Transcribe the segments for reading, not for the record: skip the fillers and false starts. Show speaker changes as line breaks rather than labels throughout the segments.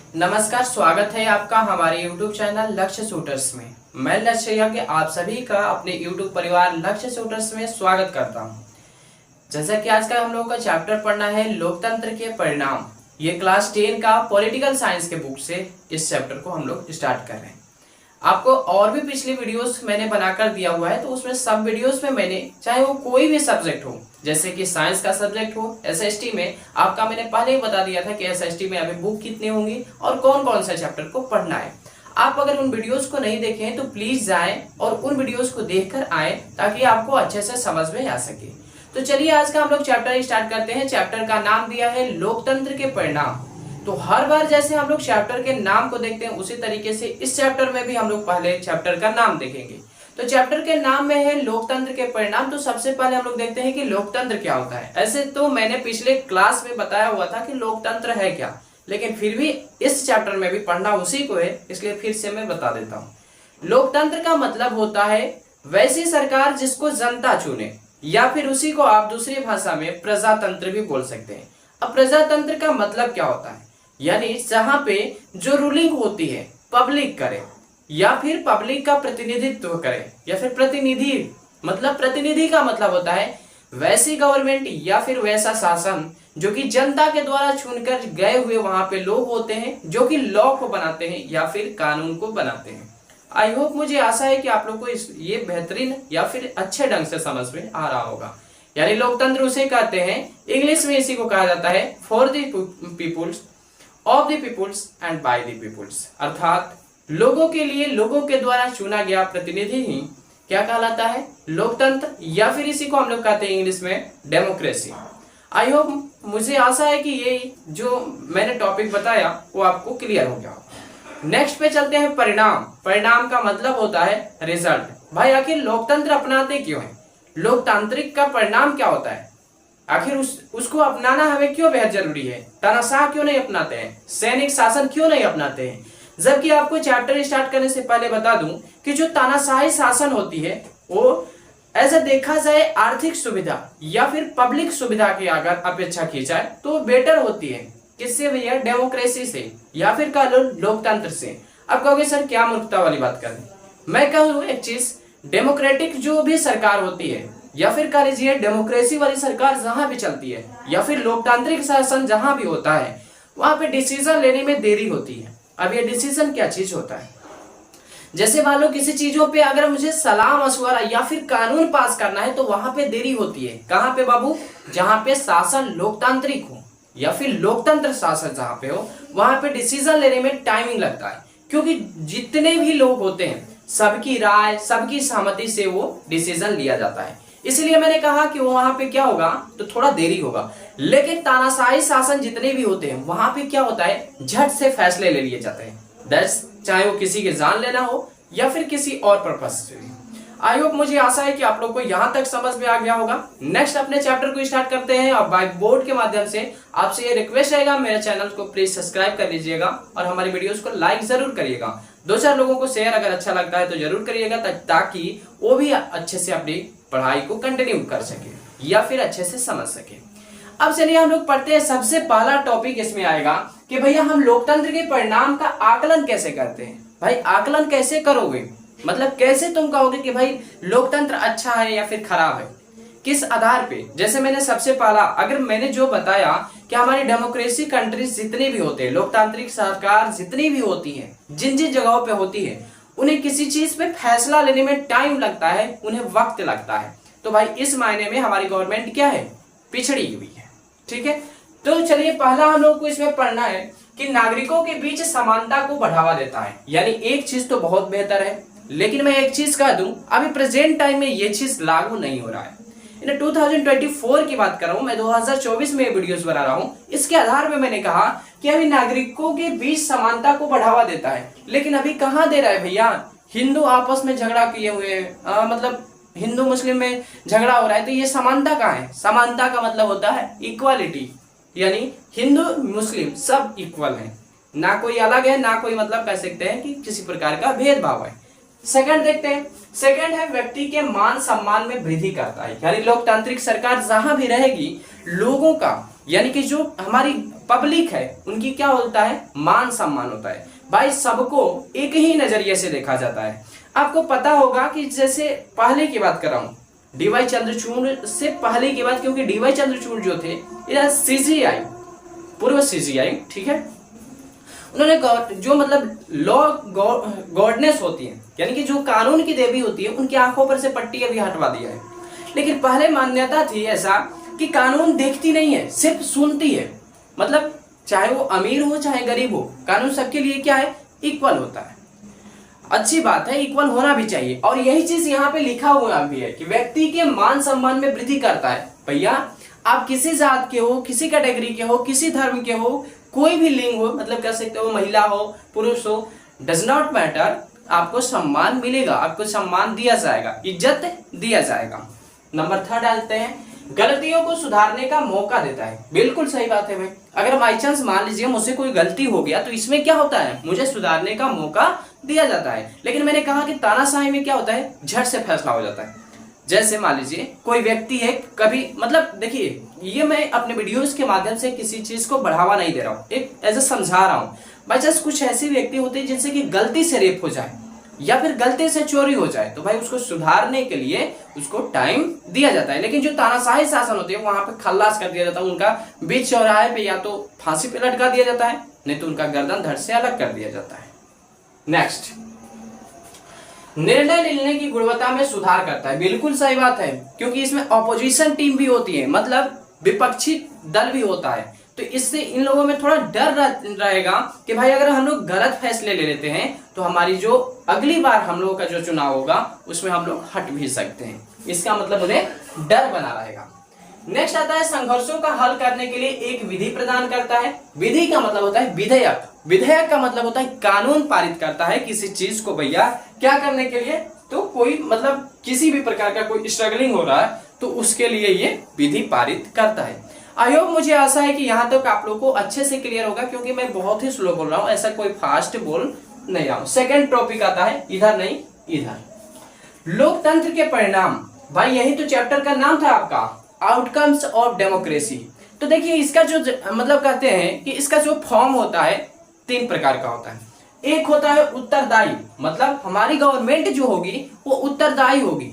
नमस्कार, स्वागत है आपका हमारे YouTube चैनल लक्ष्य शूटर्स में। मैं लक्ष्य के आप सभी का अपने YouTube परिवार लक्ष्य शूटर्स में स्वागत करता हूं। जैसा कि आज का हम लोगों का चैप्टर पढ़ना है लोकतंत्र के परिणाम। ये क्लास 10 का पॉलिटिकल साइंस के बुक से इस चैप्टर को हम लोग स्टार्ट कर रहे हैं। आपको और भी पिछली वीडियोस मैंने बनाकर दिया हुआ है, तो उसमें सब वीडियोस में मैंने चाहे वो कोई भी सब्जेक्ट हो, जैसे कि साइंस का सब्जेक्ट हो, एसएसटी में आपका मैंने पहले ही बता दिया था कि एसएसटी में अभी बुक कितनी होंगी और कौन कौन सा चैप्टर को पढ़ना है। आप अगर उन वीडियोस को नहीं देखें तो प्लीज जाएं और उन वीडियोस को देखकर आए ताकि आपको अच्छे से समझ में आ सके। तो चलिए आज का हम लोग चैप्टर स्टार्ट करते हैं। चैप्टर का नाम दिया है लोकतंत्र के परिणाम। तो हर बार जैसे हम लोग चैप्टर के नाम को देखते हैं उसी तरीके से इस चैप्टर में भी हम लोग पहले चैप्टर का नाम देखेंगे। तो चैप्टर के नाम में है लोकतंत्र के परिणाम। तो सबसे पहले हम लोग देखते हैं कि लोकतंत्र क्या होता है। ऐसे तो मैंने पिछले क्लास में बताया हुआ था कि लोकतंत्र है क्या, लेकिन फिर भी इस चैप्टर में भी पढ़ना उसी को है, इसलिए फिर से मैं बता देता हूँ। लोकतंत्र का मतलब होता है वैसी सरकार जिसको जनता चुने, या फिर उसी को आप दूसरी भाषा में प्रजातंत्र भी बोल सकते हैं। अब प्रजातंत्र का मतलब क्या होता है, यानी जहां पे जो रूलिंग होती है पब्लिक करे या फिर पब्लिक का प्रतिनिधित्व करे, या फिर प्रतिनिधि मतलब प्रतिनिधि का मतलब होता है वैसी गवर्नमेंट या फिर वैसा शासन जो कि जनता के द्वारा चुनकर गए हुए वहां पे लोग होते हैं जो कि लॉ को बनाते हैं या फिर कानून को बनाते हैं। आई होप, मुझे आशा है कि आप लोग को ये बेहतरीन या फिर अच्छे ढंग से समझ में आ रहा होगा। यानी लोकतंत्र उसे कहते हैं, इंग्लिश में इसी को कहा जाता है for the peoples, of the peoples and by the peoples, अर्थात लोगों के लिए लोगों के द्वारा चुना गया प्रतिनिधि ही क्या कहलाता है, लोकतंत्र, या फिर इसी को हम लोग कहते हैं इंग्लिश में डेमोक्रेसी। आई होप, मुझे आशा है कि ये जो मैंने टॉपिक बताया वो आपको क्लियर हो गया। नेक्स्ट पे चलते हैं परिणाम। परिणाम का मतलब होता है रिजल्ट। भाई आखिर लोकतंत्र अपनाते क्यों है, लोकतांत्रिक का परिणाम क्या होता है, आखिर उसको अपनाना हमें क्यों बेहद जरूरी है, तानाशाह क्यों नहीं अपनाते हैं, सैनिक शासन क्यों नहीं अपनाते हैं। जबकि आपको चैप्टर स्टार्ट करने से पहले बता दूं कि जो तानाशाही शासन होती है वो ऐसा देखा जाए आर्थिक सुविधा या फिर पब्लिक सुविधा की अगर अपेक्षा की जाए तो बेटर होती है। किससे भैया, डेमोक्रेसी से या फिर कह लो लोकतंत्र से। अब कहोगे सर क्या मूर्खता वाली बात कर रहे हैं। मैं कहूँ एक चीज, डेमोक्रेटिक जो भी सरकार होती है या फिर कह लीजिए डेमोक्रेसी वाली सरकार जहां भी चलती है या फिर लोकतांत्रिक शासन जहां भी होता है वहां पे डिसीजन लेने में देरी होती है। अब ये डिसीजन क्या चीज होता है, जैसे मान लो किसी चीजों पे अगर मुझे सलाह मशवरा या फिर कानून पास करना है तो वहां पे देरी होती है। कहां पे बाबू, जहां पे शासन लोकतांत्रिक हो या फिर लोकतंत्र शासन जहां पे हो वहां पे डिसीजन लेने में टाइमिंग लगता है, क्योंकि जितने भी लोग होते हैं सबकी राय सबकी सहमति से वो डिसीजन लिया जाता है। इसलिए मैंने कहा कि वहां पे क्या होगा तो थोड़ा देरी होगा। लेकिन तानाशाही शासन जितने भी होते हैं वहां पे क्या होता है, झट से फैसले ले लिए जाते हैं। दैट्स चाहे वो किसी के जान लेना हो या फिर किसी और पर्पस से। आई होप, मुझे आशा है कि आप लोग को यहाँ तक समझ में आ गया होगा। नेक्स्ट अपने चैप्टर को स्टार्ट करते हैं और व्हाइट बोर्ड के माध्यम से आपसे ये रिक्वेस्ट रहेगा, मेरे चैनल को प्लीज सब्सक्राइब कर लीजिएगा और हमारी वीडियोस को लाइक जरूर करिएगा। 2-4 लोगों को शेयर अगर अच्छा लगता है तो जरूर करिएगा ताकि वो भी अच्छे से अपनी पढ़ाई को कंटिन्यू कर सके या फिर अच्छे से समझ सके। अब चलिए हम लोग पढ़ते हैं। सबसे पहला टॉपिक इसमें आएगा कि भैया हम लोकतंत्र के परिणाम का आकलन कैसे करते हैं। भाई आकलन कैसे करोगे, मतलब कैसे तुम कहोगे कि भाई लोकतंत्र अच्छा है या फिर खराब है, किस आधार पे। जैसे मैंने सबसे पहला, अगर मैंने जो बताया कि हमारी डेमोक्रेसी कंट्रीज जितनी भी होते हैं, लोकतांत्रिक सरकार जितनी भी होती है, जिन जिन जगहों पे होती है, उन्हें किसी चीज पे फैसला लेने में टाइम लगता है, उन्हें वक्त लगता है। तो भाई इस मायने में हमारी गवर्नमेंट क्या है, पिछड़ी हुई है। ठीक है, तो चलिए पहला हम लोग को इसमें पढ़ना है कि नागरिकों के बीच समानता को बढ़ावा देता है। यानी एक चीज तो बहुत बेहतर है, लेकिन मैं एक चीज कह दूं, अभी प्रेजेंट टाइम में ये चीज लागू नहीं हो रहा है। इन 2024 की बात कर रहा हूं मैं, 2024 में वीडियोस बना रहा हूं। इसके आधार में मैंने कहा कि अभी नागरिकों के बीच समानता को बढ़ावा देता है, लेकिन अभी कहां दे रहा है भैया। हिंदू आपस में झगड़ा किए हुए हैं, मतलब हिंदू मुस्लिम में झगड़ा हो रहा है, तो ये समानता कहाँ है। समानता का मतलब होता है इक्वालिटी, यानी हिंदू मुस्लिम सब इक्वल है, ना कोई अलग है ना कोई मतलब कह सकते हैं कि किसी प्रकार का भेदभाव है। सेकंड देखते हैं, सेकंड है व्यक्ति के मान सम्मान में वृद्धि करता है। यानी लोकतांत्रिक सरकार जहां भी रहेगी लोगों का यानी कि जो हमारी पब्लिक है उनकी क्या होता है, मान सम्मान होता है। भाई सबको एक ही नजरिए से देखा जाता है। आपको पता होगा कि जैसे पहले की बात कर रहा हूं, डीवाई चंद्रचूड़ से पहले की बात, क्योंकि डीवाई चंद्रचूड़ जो थे ये सीजीआई, पूर्व सीजीआई, ठीक है, उन्होंने जो मतलब लॉ गॉडनेस होती है, यानी कि जो कानून की देवी होती है, उनकी आंखों पर से पट्टी अभी हटवा दिया है। लेकिन पहले मान्यता थी ऐसा कि कानून देखती नहीं है, सिर्फ सुनती है। मतलब चाहे वो अमीर हो चाहे गरीब हो, कानून सबके लिए क्या है, इक्वल होता है। अच्छी बात है, इक्वल होना भी चाहिए। और यही चीज यहाँ पे लिखा हुआ भी है कि व्यक्ति के मान सम्मान में वृद्धि करता है। भैया आप किसी जात के हो, किसी कैटेगरी के हो, किसी धर्म के हो, कोई भी लिंग हो, मतलब कह सकते हो महिला हो पुरुष हो, डज नॉट मैटर, आपको सम्मान मिलेगा, आपको सम्मान दिया जाएगा, इज्जत दिया जाएगा। नंबर 3 डालते हैं, गलतियों को सुधारने का मौका देता है। बिल्कुल सही बात है भाई। अगर बाई चांस मान लीजिए मुझसे कोई गलती हो गया तो इसमें क्या होता है, मुझे सुधारने का मौका दिया जाता है। लेकिन मैंने कहा कि तानाशाही में क्या होता है, झट से फैसला हो जाता है। जैसे मान लीजिए कोई व्यक्ति है, कभी मतलब देखिए, ये मैं अपने वीडियोस के माध्यम से किसी चीज को बढ़ावा नहीं दे रहा हूँ, एक ऐसे समझा रहा हूँ। बाई चांस कुछ ऐसे व्यक्ति होते हैं जिनसे कि गलती से रेप हो जाए या फिर गलती से चोरी हो जाए, तो भाई उसको सुधारने के लिए उसको टाइम दिया जाता है। लेकिन जो तानाशाही शासन होती है वहां पे खल्लास कर दिया जाता है, उनका बीच चौराहे पे या तो फांसी पे लटका दिया जाता है, नहीं तो उनका गर्दन धड़ से अलग कर दिया जाता है। नेक्स्ट, निर्णय लेने की गुणवत्ता में सुधार करता है। बिल्कुल सही बात है, क्योंकि इसमें ऑपोजिशन टीम भी होती है, मतलब विपक्षी दल भी होता है। तो इससे इन लोगों में थोड़ा डर रहेगा कि भाई अगर हम लोग गलत फैसले ले लेते हैं तो हमारी जो अगली बार हम लोगों का जो चुनाव होगा उसमें हम लोग हट भी सकते हैं। इसका मतलब उन्हें डर बना रहेगा। नेक्स्ट आता है, संघर्षों का हल करने के लिए एक विधि प्रदान करता है। विधि का मतलब होता है विधेयक, विधेयक का मतलब होता है कानून पारित करता है किसी चीज को भैया क्या करने के लिए, तो कोई मतलब किसी भी प्रकार का कोई स्ट्रगलिंग हो रहा है तो उसके लिए ये विधि पारित करता है। आई होप, मुझे आशा है कि यहाँ तक आप लोगों को अच्छे से क्लियर होगा, क्योंकि मैं बहुत ही स्लो बोल रहा हूँ, ऐसा कोई फास्ट बोल नहीं रहा हूँ। सेकेंड टॉपिक आता है, इधर नहीं इधर, लोकतंत्र के परिणाम। भाई यही तो चैप्टर का नाम था आपका, आउटकम्स ऑफ डेमोक्रेसी। तो देखिए इसका जो मतलब कहते हैं कि इसका जो फॉर्म होता है 3 प्रकार का होता है। एक होता है उत्तरदायी, मतलब हमारी गवर्नमेंट जो होगी वो उत्तरदायी होगी,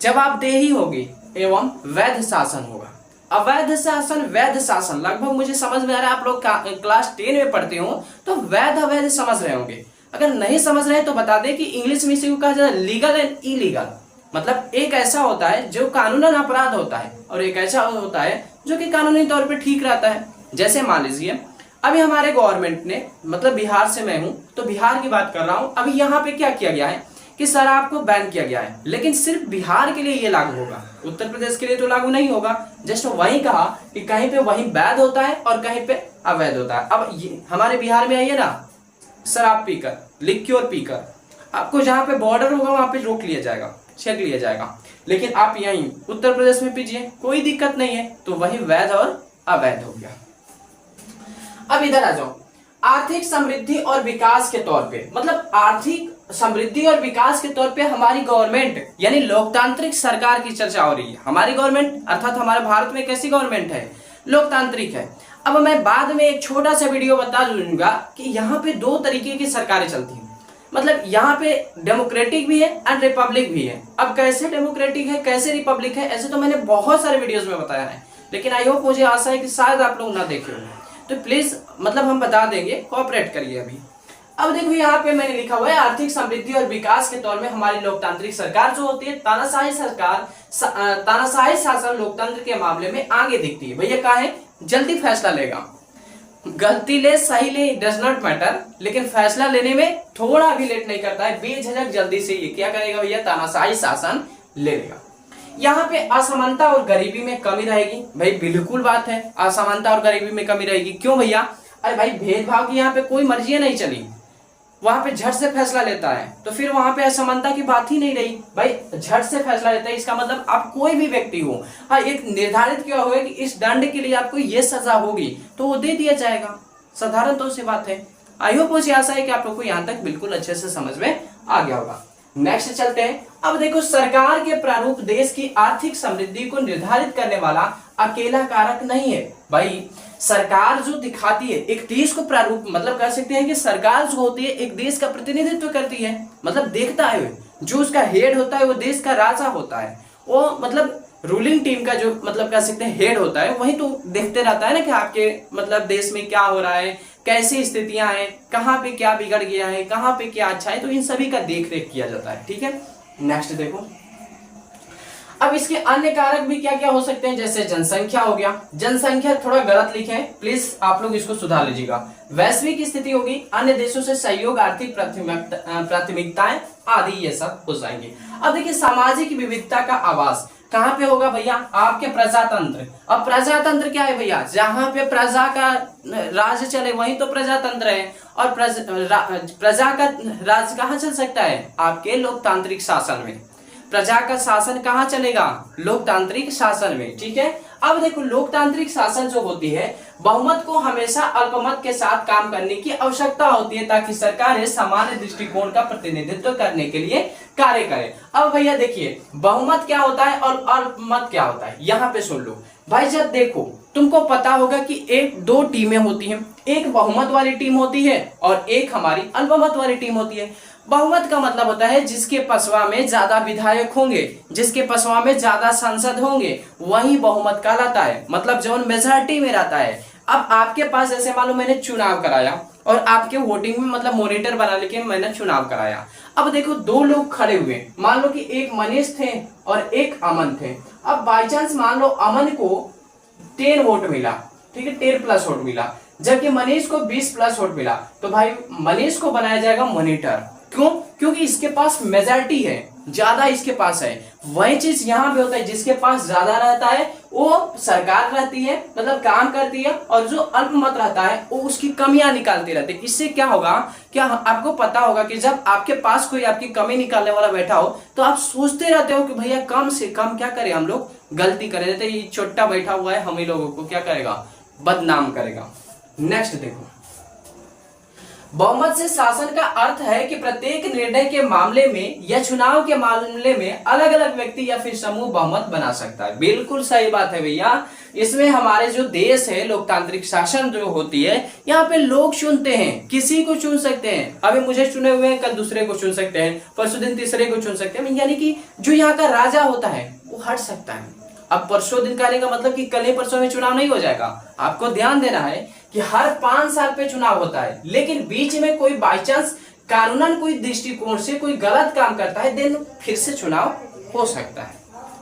जवाबदेही होगी एवं वैध शासन होगा। अवैध शासन, वैध शासन लगभग मुझे समझ में आ रहा है, आप लोग क्लास 10 में पढ़ते हो तो वैध अवैध समझ रहे होंगे। अगर नहीं समझ रहे तो बता दें कि इंग्लिश में इसे कहा जाता है लीगल एंड इलीगल। मतलब एक ऐसा होता है जो कानूनन अपराध होता है और एक ऐसा होता है जो कि कानूनी तौर पे ठीक रहता है। जैसे मान लीजिए अभी हमारे गवर्नमेंट ने, मतलब बिहार से मैं हूं तो बिहार की बात कर रहा हूं, अभी यहाँ पे क्या किया गया है कि शराब को बैन किया गया है, लेकिन सिर्फ बिहार के लिए ये लागू होगा, उत्तर प्रदेश के लिए तो लागू नहीं होगा। जस्ट वही कहा कि कहीं पे वही वैध होता है और कहीं पे अवैध होता है। अब हमारे बिहार में आइए ना, शराब पीकर, लिक्योर पीकर, आपको जहां पे बॉर्डर होगा वहां पे रोक लिया जाएगा, चेक लिया जाएगा। लेकिन आप यहीं उत्तर प्रदेश में पीजिए, कोई दिक्कत नहीं है, तो वही वैध और अवैध हो गया। अब इधर आ जाओ, आर्थिक समृद्धि और विकास के तौर पे, मतलब आर्थिक समृद्धि और विकास के तौर पे हमारी गवर्नमेंट यानी लोकतांत्रिक सरकार की चर्चा हो रही है। हमारी गवर्नमेंट अर्थात हमारे भारत में कैसी गवर्नमेंट है, लोकतांत्रिक है। अब मैं बाद में एक छोटा सा वीडियो बता दूंगा कि यहाँ पे 2 तरीके की सरकारें चलती हैं, मतलब यहाँ पे डेमोक्रेटिक भी है एंड रिपब्लिक भी है। अब कैसे डेमोक्रेटिक है कैसे रिपब्लिक है, ऐसे तो मैंने बहुत सारे वीडियोस में बताया है, लेकिन आई होप, मुझे आशा है कि शायद आप लोग ना देखे होंगे, तो प्लीज मतलब हम बता देंगे, कोऑपरेट करिए। अभी अब देखो यहाँ पे मैंने लिखा हुआ है, आर्थिक समृद्धि और विकास के तौर में हमारी लोकतांत्रिक सरकार जो होती है, तानाशाही सरकार, तानाशाही शासन लोकतंत्र के मामले में आगे दिखती है। भैया क्या है, जल्दी फैसला लेगा, गलती ले सही ले डज नॉट मैटर, लेकिन फैसला लेने में थोड़ा भी लेट नहीं करता है, बेझिझक जल्दी से ये क्या करेगा भैया, तानाशाही शासन ले लेगा। यहाँ पे असमानता और गरीबी में कमी रहेगी। भाई बिल्कुल बात है, असमानता और गरीबी में कमी रहेगी। क्यों भैया, अरे भाई भेदभाव की यहाँ पे कोई मर्जी नहीं चली, वहां पे झट से फैसला लेता है, तो फिर वहां पे असमानता की बात ही नहीं रही। भाई झट से फैसला लेता है, इसका मतलब आप कोई भी व्यक्ति हो, हाँ एक निर्धारित किया हुआ है कि इस दंड के लिए आपको ये सजा होगी तो वो दे दिया जाएगा, साधारण तो सी बात है। आई होप, मुझे आशा है कि आप लोग को यहाँ तक बिल्कुल अच्छे से समझ में आ गया होगा। नेक्स्ट चलते हैं। अब देखो, सरकार के प्रारूप देश की आर्थिक समृद्धि को निर्धारित करने वाला अकेला कारक नहीं है भाई। सरकार जो दिखाती है एक देश को प्रारूप, मतलब कह सकते हैं कि सरकार जो होती है एक देश का प्रतिनिधित्व करती है, मतलब देखता है जो उसका हेड होता है वो देश का राजा होता है, वो मतलब रूलिंग टीम का जो मतलब कह सकते हैं हेड होता है, वही तो देखते रहता है ना कि आपके मतलब देश में क्या हो रहा है, कैसी स्थितियां हैं, कहाँ पे क्या बिगड़ गया है, कहाँ पे क्या अच्छा है, तो इन सभी का देख रेख किया जाता है। ठीक है, नेक्स्ट देखो। अब इसके अन्य कारक भी क्या क्या हो सकते हैं, जैसे जनसंख्या हो गया, जनसंख्या थोड़ा गलत लिखे हैं, प्लीज आप लोग इसको सुधार लीजिएगा। वैश्विक स्थिति होगी, अन्य देशों से सहयोग, आर्थिक प्राथमिकताएं आदि, ये सब हो जाएंगे। अब देखिए सामाजिक विविधता का आवास कहाँ पे होगा भैया, आपके प्रजातंत्र। अब प्रजातंत्र क्या है भैया, जहां पे प्रजा का राज चले वही तो प्रजातंत्र है, और प्रजा का राज कहाँ चल सकता है, आपके लोकतांत्रिक शासन में। प्रजा का शासन कहाँ चलेगा, लोकतांत्रिक शासन में। ठीक है, अब देखो लोकतांत्रिक शासन जो होती है, बहुमत को हमेशा अल्पमत के साथ काम करने की आवश्यकता होती है ताकि सरकारें सामान्य दृष्टिकोण का प्रतिनिधित्व करने के लिए कार्य करें। अब भैया देखिए बहुमत क्या होता है और अल्पमत क्या होता है, यहाँ पे सुन लो भाई। जब देखो तुमको पता होगा कि एक दो टीमें होती हैं, एक बहुमत वाली टीम होती है और एक हमारी अल्पमत वाली टीम होती है। बहुमत का मतलब होता है जिसके पसवा में ज्यादा विधायक होंगे, जिसके पसवा में ज्यादा सांसद होंगे, वही बहुमत कहलाता है, मतलब जो मेजॉरिटी में रहता है। अब आपके पास जैसे मान लो मैंने चुनाव कराया और आपके वोटिंग में मतलब मॉनिटर बना लेके मैंने चुनाव कराया। अब देखो दो लोग खड़े हुए, मान लो कि एक मनीष थे और एक अमन थे। अब बाई चांस मान लो अमन को 10 वोट मिला, ठीक है, 10 प्लस वोट मिला, जबकि मनीष को 20 प्लस वोट मिला, तो भाई मनीष को बनाया जाएगा मॉनिटर। क्यों, क्योंकि इसके पास मेजॉरिटी है, ज्यादा इसके पास है। वही चीज यहाँ पे होता है, जिसके पास ज्यादा रहता है वो सरकार रहती है, मतलब काम करती है, और जो अल्पमत रहता है वो उसकी कमियां निकालती रहती है। इससे क्या होगा, क्या आपको पता होगा कि जब आपके पास कोई आपकी कमी निकालने वाला बैठा हो तो आप सोचते रहते हो कि भैया कम से कम क्या करें हम लोग, गलती करें, देते ये छोटा बैठा हुआ है हम ही लोगों को क्या करेगा, बदनाम करेगा। नेक्स्ट देखो, बहुमत से शासन का अर्थ है कि प्रत्येक निर्णय के मामले में या चुनाव के मामले में अलग अलग व्यक्ति या फिर समूह बहुमत बना सकता है। बिल्कुल सही बात है भैया, इसमें हमारे जो देश है लोकतांत्रिक शासन जो होती है, यहाँ पे लोग चुनते हैं, किसी को चुन सकते हैं। अभी मुझे चुने हुए हैं, कल दूसरे को चुन सकते हैं, परसों दिन तीसरे को चुन सकते हैं, यानी कि जो यहाँ का राजा होता है वो हट सकता है। अब परसों दिन कहने का मतलब कि कल ही परसों में चुनाव नहीं हो जाएगा। आपको ध्यान देना है कि हर 5 साल पे चुनाव होता है, लेकिन बीच में कोई बाई चांस कानूनन कोई दृष्टिकोण से कोई गलत काम करता है, देन फिर से चुनाव हो सकता है।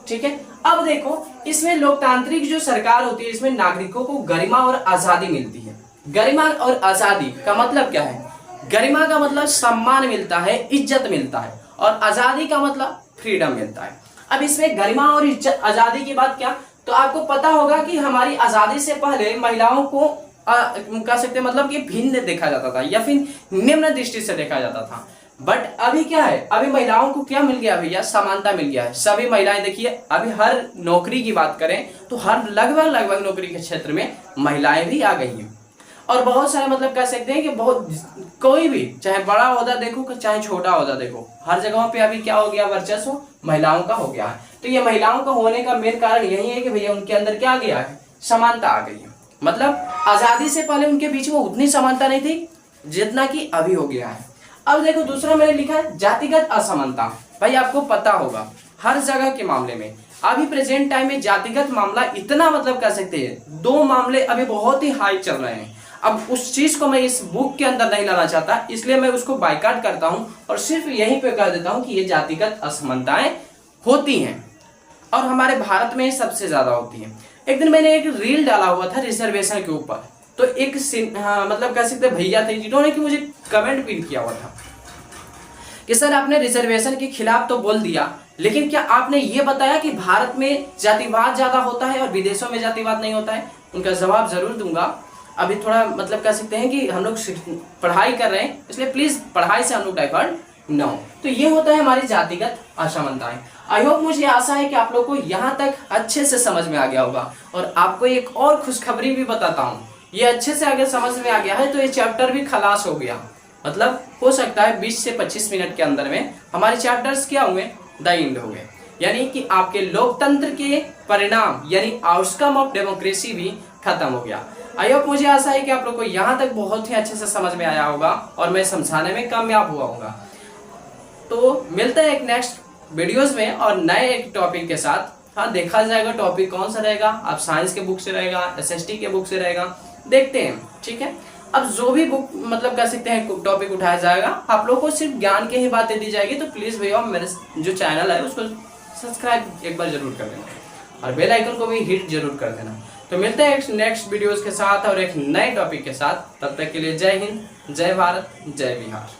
ठीक है, अब देखो इसमें लोकतांत्रिक जो सरकार होती है, इसमें नागरिकों को गरिमा और आजादी मिलती है। गरिमा और आजादी का मतलब क्या है, गरिमा का मतलब सम्मान मिलता है, इज्जत मिलता है, और आजादी का मतलब फ्रीडम मिलता है। अब इसमें गरिमा और इज्जत आजादी की बात क्या, तो आपको पता होगा कि हमारी आजादी से पहले महिलाओं को कह सकते मतलब कि भिन्न देखा जाता था या फिर निम्न दृष्टि से देखा जाता था। बट अभी क्या है, अभी महिलाओं को क्या मिल गया भैया, समानता मिल गया है। सभी महिलाएं देखिए, अभी हर नौकरी की बात करें तो हर लगभग नौकरी के क्षेत्र में महिलाएं भी आ गई हैं। और बहुत सारे मतलब कह सकते हैं कि बहुत कोई भी चाहे बड़ा ओहदा देखो चाहे छोटा ओहदा देखो, हर जगहों पे अभी क्या हो गया, वर्चस्व महिलाओं का हो गया है। तो ये महिलाओं का होने का मेन कारण यही है कि भैया उनके अंदर क्या आ गया है, समानता आ गई है। मतलब आजादी से पहले उनके बीच में उतनी समानता नहीं थी जितना कि अभी हो गया है। अब देखो दूसरा मैंने लिखा है जातिगत असमानता। भाई आपको पता होगा हर जगह के मामले में अभी प्रेजेंट टाइम में जातिगत मामला इतना मतलब कह सकते हैं, 2 मामले अभी बहुत ही हाई चल रहे हैं। अब उस चीज को मैं इस बुक के अंदर नहीं लाना चाहता, इसलिए मैं उसको बाइकाट करता हूं और सिर्फ यहीं पे कह देता हूं कि ये जातिगत असमानताएं होती हैं और हमारे भारत में सबसे ज्यादा होती है। एक दिन मैंने एक रील डाला हुआ था रिजर्वेशन के ऊपर, तो एक मतलब कह सकते भैया थे जिन्होंने कि मुझे कमेंट पिन किया हुआ था कि सर आपने रिजर्वेशन के खिलाफ तो बोल दिया, लेकिन क्या आपने ये बताया कि भारत में जातिवाद ज्यादा होता है और विदेशों में जातिवाद नहीं होता है। उनका जवाब जरूर दूंगा। अभी थोड़ा मतलब कह सकते हैं कि हम लोग पढ़ाई कर रहे हैं, इसलिए प्लीज पढ़ाई से हम लोग डाइवर्ट न हो। तो ये होता है हमारी जातिगत असमानताएं। आई होप, मुझे आशा है कि आप लोग को यहाँ तक अच्छे से समझ में आ गया होगा। और आपको एक और खुशखबरी भी बताता हूँ, ये अच्छे से अगर समझ में आ गया है तो ये चैप्टर भी खलास हो गया। मतलब हो सकता है 20 से 25 मिनट के अंदर में हमारे चैप्टर्स क्या हुए, द एंड हो गए। यानी कि आपके लोकतंत्र के परिणाम यानी आउटकम ऑफ डेमोक्रेसी भी खत्म हो गया। आई होप, मुझे आशा है कि आप लोग को यहाँ तक बहुत ही अच्छे से समझ में आया होगा और मैं समझाने में कामयाब हुआ होगा। तो मिलते हैं एक नेक्स्ट वीडियोस में और नए एक टॉपिक के साथ। हाँ, देखा जाएगा टॉपिक कौन सा रहेगा, आप साइंस के बुक से रहेगा, एसएसटी के बुक से रहेगा, देखते हैं। ठीक है, अब जो भी बुक मतलब कह सकते हैं टॉपिक उठाया जाएगा, आप लोगों को सिर्फ ज्ञान की ही बातें दी जाएगी। तो प्लीज भैया मेरे जो चैनल है उसको सब्सक्राइब एक बार जरूर कर देना और बेल आइकन को भी हिट जरूर कर देना। तो मिलते हैं एक नेक्स्ट वीडियोस के साथ और एक नए टॉपिक के साथ। तब तक के लिए जय हिंद, जय भारत, जय बिहार।